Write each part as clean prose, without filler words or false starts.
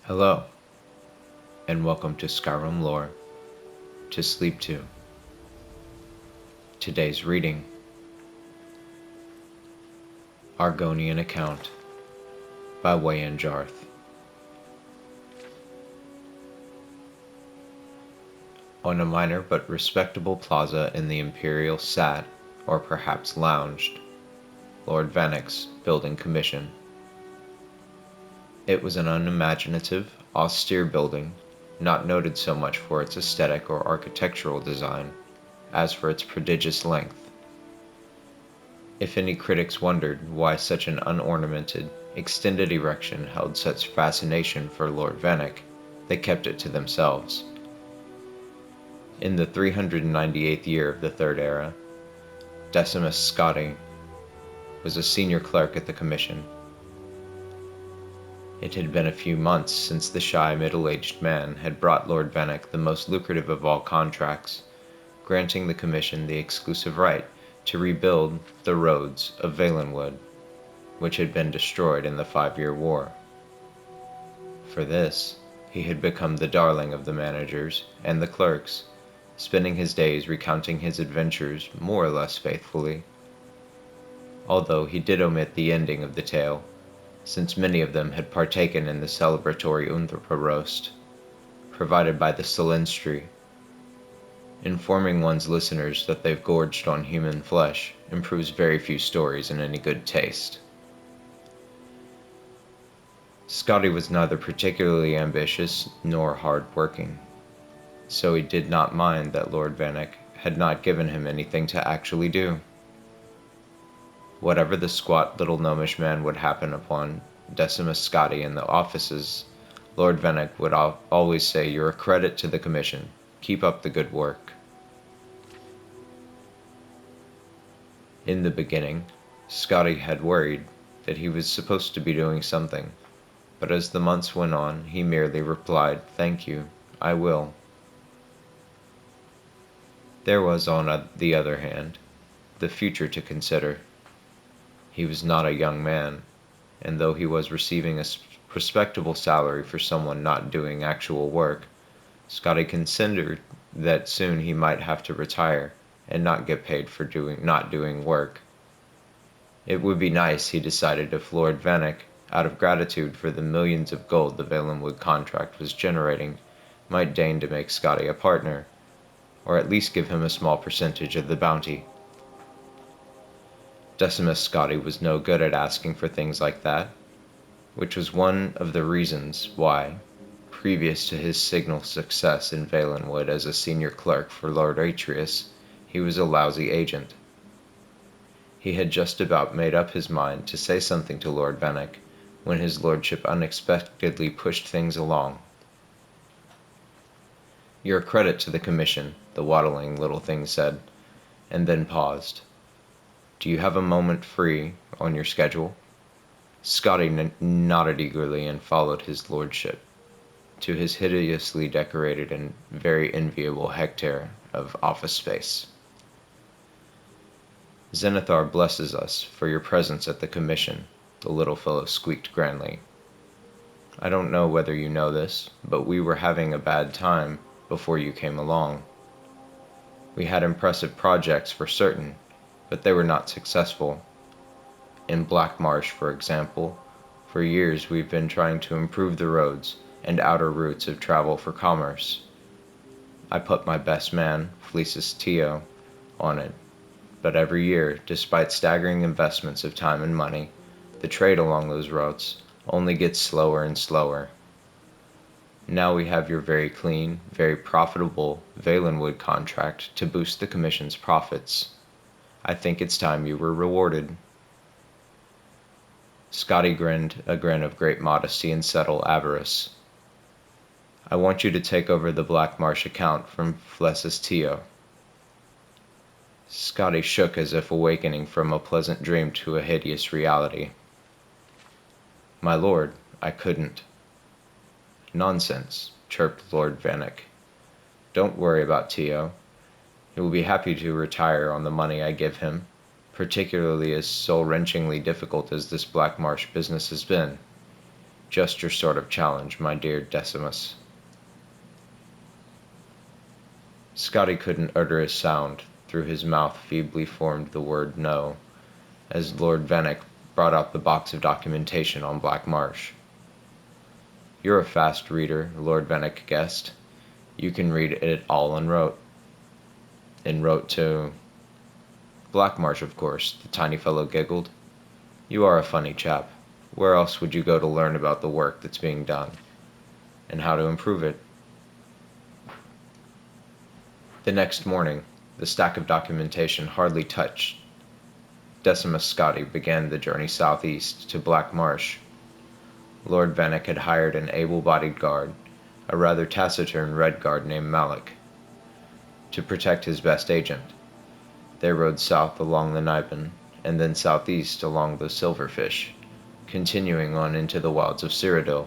Hello, and welcome to Skyrim Lore to Sleep To. Today's reading, Argonian Account by Wayan Jarth. On a minor but respectable plaza in the Imperial sat, or perhaps lounged, Lord Vanek's building commission. It was an unimaginative, austere building, not noted so much for its aesthetic or architectural design, as for its prodigious length. If any critics wondered why such an unornamented, extended erection held such fascination for Lord Vanek, they kept it to themselves. In the 398th year of the Third Era, Decimus Scotti was a senior clerk at the Commission. It had been a few months since the shy middle-aged man had brought Lord Vanek the most lucrative of all contracts, granting the Commission the exclusive right to rebuild the roads of Valenwood, which had been destroyed in the 5-Year War. For this, he had become the darling of the managers and the clerks, spending his days recounting his adventures more or less faithfully, although he did omit the ending of the tale, since many of them had partaken in the celebratory Untherpa roast, provided by the Salenstri. Informing one's listeners that they've gorged on human flesh improves very few stories in any good taste. Scotti was neither particularly ambitious nor hard-working, so he did not mind that Lord Vanek had not given him anything to actually do. Whatever the squat little gnomish man would happen upon Decimus Scotti in the offices, Lord Vanek would always say, "You're a credit to the Commission. Keep up the good work." In the beginning, Scotti had worried that he was supposed to be doing something, but as the months went on, he merely replied, "Thank you, I will." There was, on the other hand, the future to consider. He was not a young man, and though he was receiving a respectable salary for someone not doing actual work, Scotti considered that soon he might have to retire and not get paid for not doing work. It would be nice, he decided, if Lord Vanek, out of gratitude for the millions of gold the Valenwood contract was generating, might deign to make Scotti a partner, or at least give him a small percentage of the bounty. Decimus Scotti was no good at asking for things like that, which was one of the reasons why, previous to his signal success in Valenwood as a senior clerk for Lord Atreus, he was a lousy agent. He had just about made up his mind to say something to Lord Vanek when his lordship unexpectedly pushed things along. "You're a credit to the Commission," the waddling little thing said, and then paused. "Do you have a moment free on your schedule?" Scotti nodded eagerly and followed his lordship to his hideously decorated and very enviable hectare of office space. "Zenithar blesses us for your presence at the Commission," the little fellow squeaked grandly. "I don't know whether you know this, but we were having a bad time before you came along. We had impressive projects for certain, but they were not successful. In Black Marsh, for example, for years we've been trying to improve the roads and outer routes of travel for commerce. I put my best man, Fleecis Tio, on it, but every year, despite staggering investments of time and money, the trade along those routes only gets slower and slower. Now we have your very clean, very profitable Valenwood contract to boost the Commission's profits. I think it's time you were rewarded." Scotti grinned a grin of great modesty and subtle avarice. "I want you to take over the Black Marsh account from Fleecis Tio." Scotti shook as if awakening from a pleasant dream to a hideous reality. "My lord, I couldn't." "Nonsense," chirped Lord Vanek. "Don't worry about Tio. He will be happy to retire on the money I give him, particularly as soul-wrenchingly difficult as this Black Marsh business has been. Just your sort of challenge, my dear Decimus. Scotty couldn't utter a sound. Through his mouth feebly formed the word no, as Lord Vennick brought out the box of documentation on Black Marsh. You're a fast reader, Lord Vennick guessed. You can read it all en route. En route to Black Marsh, of course, the tiny fellow giggled. You are a funny chap. Where else would you go to learn about the work that's being done, and how to improve it? The next morning, the stack of documentation hardly touched, Decimus Scotty began the journey southeast to Black Marsh. Lord Vennick had hired an able-bodied guard, a rather taciturn red guard named Malik, to protect his best agent. They rode south along the Niben, and then southeast along the Silverfish, continuing on into the wilds of Cyrodiil,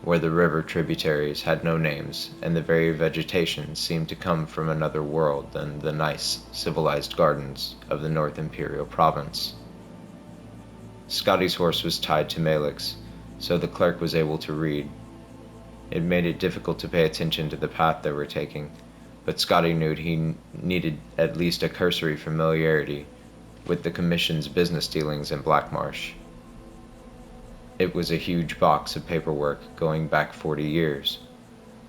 where the river tributaries had no names, and the very vegetation seemed to come from another world than the nice, civilized gardens of the North Imperial Province. Scotty's horse was tied to Malik's, so the clerk was able to read. It made it difficult to pay attention to the path they were taking, but Scotty knew he needed at least a cursory familiarity with the Commission's business dealings in Black Marsh. It was a huge box of paperwork going back 40 years,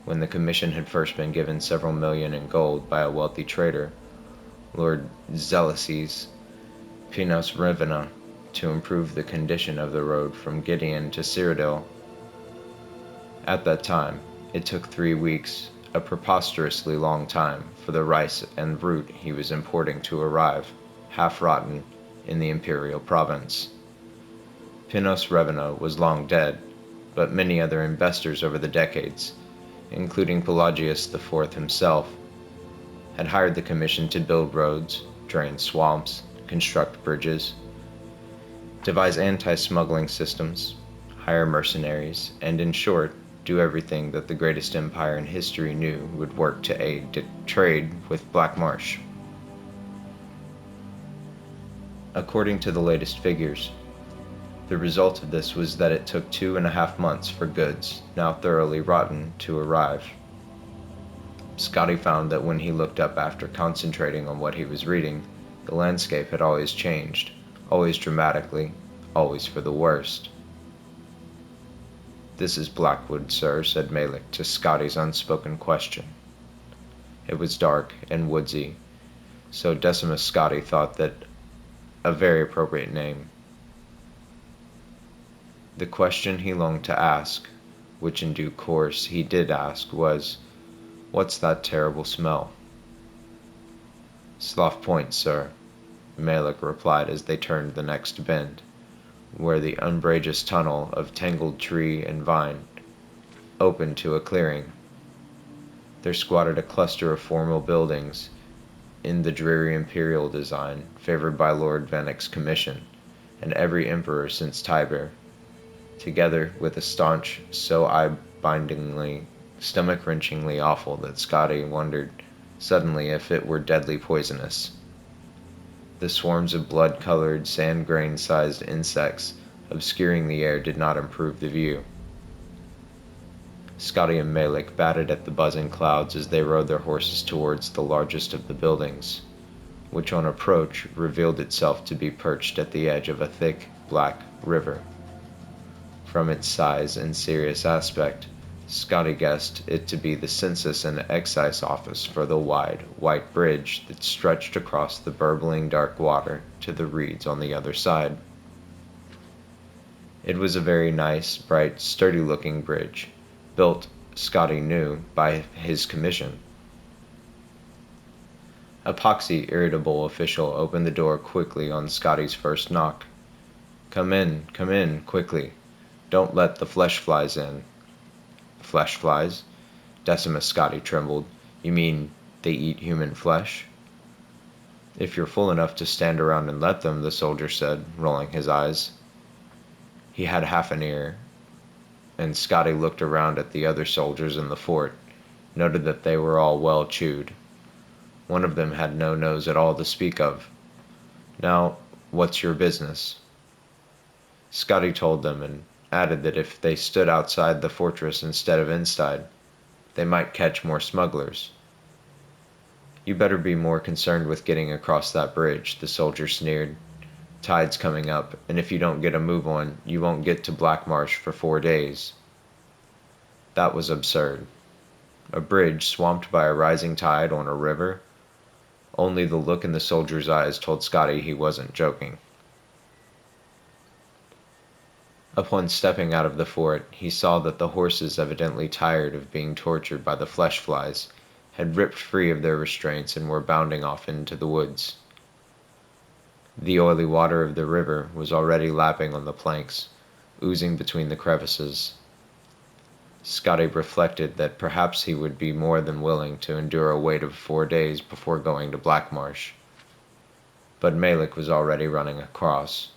when the Commission had first been given several million in gold by a wealthy trader, Lord Zealous Pinos Rivena, to improve the condition of the road from Gideon to Cyrodiil. At that time, it took 3 weeks, a preposterously long time, for the rice and fruit he was importing to arrive, half-rotten, in the imperial province. Pinos Revena was long dead, but many other investors over the decades, including Pelagius IV himself, had hired the Commission to build roads, drain swamps, construct bridges, devise anti-smuggling systems, hire mercenaries, and in short, do everything that the greatest empire in history knew would work to aid trade with Black Marsh. According to the latest figures, the result of this was that it took 2.5 months for goods, now thoroughly rotten, to arrive. Scotty found that when he looked up after concentrating on what he was reading, the landscape had always changed, always dramatically, always for the worst. "This is Blackwood, sir," said Malik to Scotty's unspoken question. It was dark and woodsy, so Decimus Scotty thought that a very appropriate name. The question he longed to ask, which in due course he did ask, was, "What's that terrible smell?" "Slough Point, sir," Malik replied as they turned the next bend, where the umbrageous tunnel of tangled tree and vine opened to a clearing. There squatted a cluster of formal buildings in the dreary imperial design favored by Lord Vennick's commission, and every emperor since Tiber, together with a staunch so eye-bindingly, stomach-wrenchingly awful that Scotty wondered suddenly if it were deadly poisonous. The swarms of blood-colored, sand-grain-sized insects obscuring the air did not improve the view. Scotty and Malik batted at the buzzing clouds as they rode their horses towards the largest of the buildings, which on approach revealed itself to be perched at the edge of a thick, black river. From its size and serious aspect, Scotty guessed it to be the Census and Excise office for the wide, white bridge that stretched across the burbling dark water to the reeds on the other side. It was a very nice, bright, sturdy-looking bridge, built, Scotty knew, by his commission. A poxy, irritable official opened the door quickly on Scotty's first knock. Come in, quickly. Don't let the flesh flies in." "Flesh flies?" Decimus Scotty trembled. "You mean they eat human flesh?" "If you're fool enough to stand around and let them," the soldier said, rolling his eyes. He had half an ear, and Scotty looked around at the other soldiers in the fort, noted that they were all well chewed. One of them had no nose at all to speak of. "Now, what's your business?" Scotty told them, and added that if they stood outside the fortress instead of inside, they might catch more smugglers. "You better be more concerned with getting across that bridge," the soldier sneered. "Tide's coming up, and if you don't get a move on, you won't get to Blackmarsh for 4 days." That was absurd. A bridge swamped by a rising tide on a river? Only the look in the soldier's eyes told Scotty he wasn't joking. Upon stepping out of the fort, he saw that the horses, evidently tired of being tortured by the flesh flies, had ripped free of their restraints and were bounding off into the woods. The oily water of the river was already lapping on the planks, oozing between the crevices. Scotty reflected that perhaps he would be more than willing to endure a wait of 4 days before going to Blackmarsh. But Malik was already running across.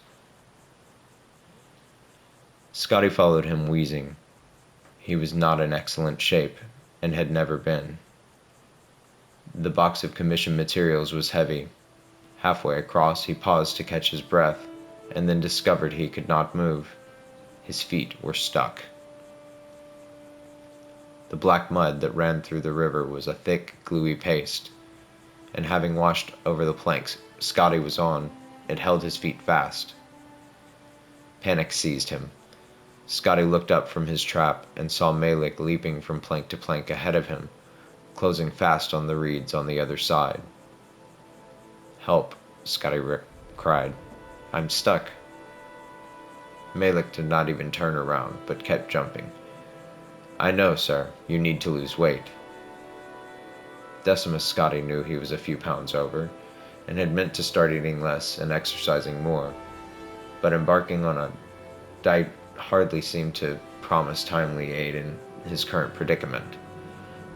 Scotty followed him, wheezing. He was not in excellent shape, and had never been. The box of commission materials was heavy. Halfway across, he paused to catch his breath, and then discovered he could not move. His feet were stuck. The black mud that ran through the river was a thick, gluey paste, and having washed over the planks Scotty was on, it held his feet fast. Panic seized him. Scotty looked up from his trap and saw Malik leaping from plank to plank ahead of him, closing fast on the reeds on the other side. "Help," Scotty cried. "I'm stuck." Malik did not even turn around, but kept jumping. "I know, sir. You need to lose weight." Decimus Scotty knew he was a few pounds over, and had meant to start eating less and exercising more, but embarking on a diet hardly seemed to promise timely aid in his current predicament.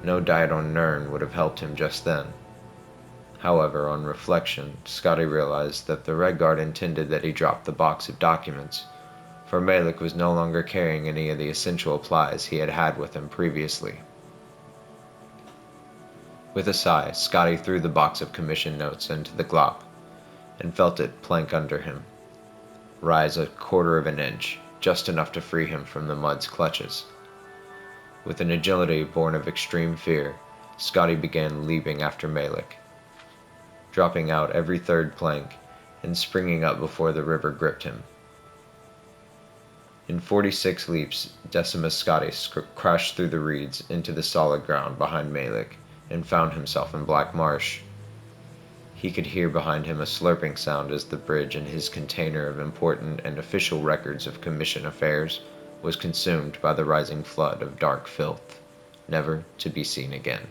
No diet on Nirn would have helped him just then. However, on reflection, Scotty realized that the Red Guard intended that he drop the box of documents, for Malik was no longer carrying any of the essential applies he had had with him previously. With a sigh, Scotty threw the box of commission notes into the glop, and felt it plank under him, rise a quarter of an inch, just enough to free him from the mud's clutches. With an agility born of extreme fear, Scotty began leaping after Malik, dropping out every third plank and springing up before the river gripped him. In 46 leaps, Decimus Scotty crashed through the reeds into the solid ground behind Malik and found himself in Blackmarsh. He could hear behind him a slurping sound as the bridge and his container of important and official records of commission affairs was consumed by the rising flood of dark filth, never to be seen again.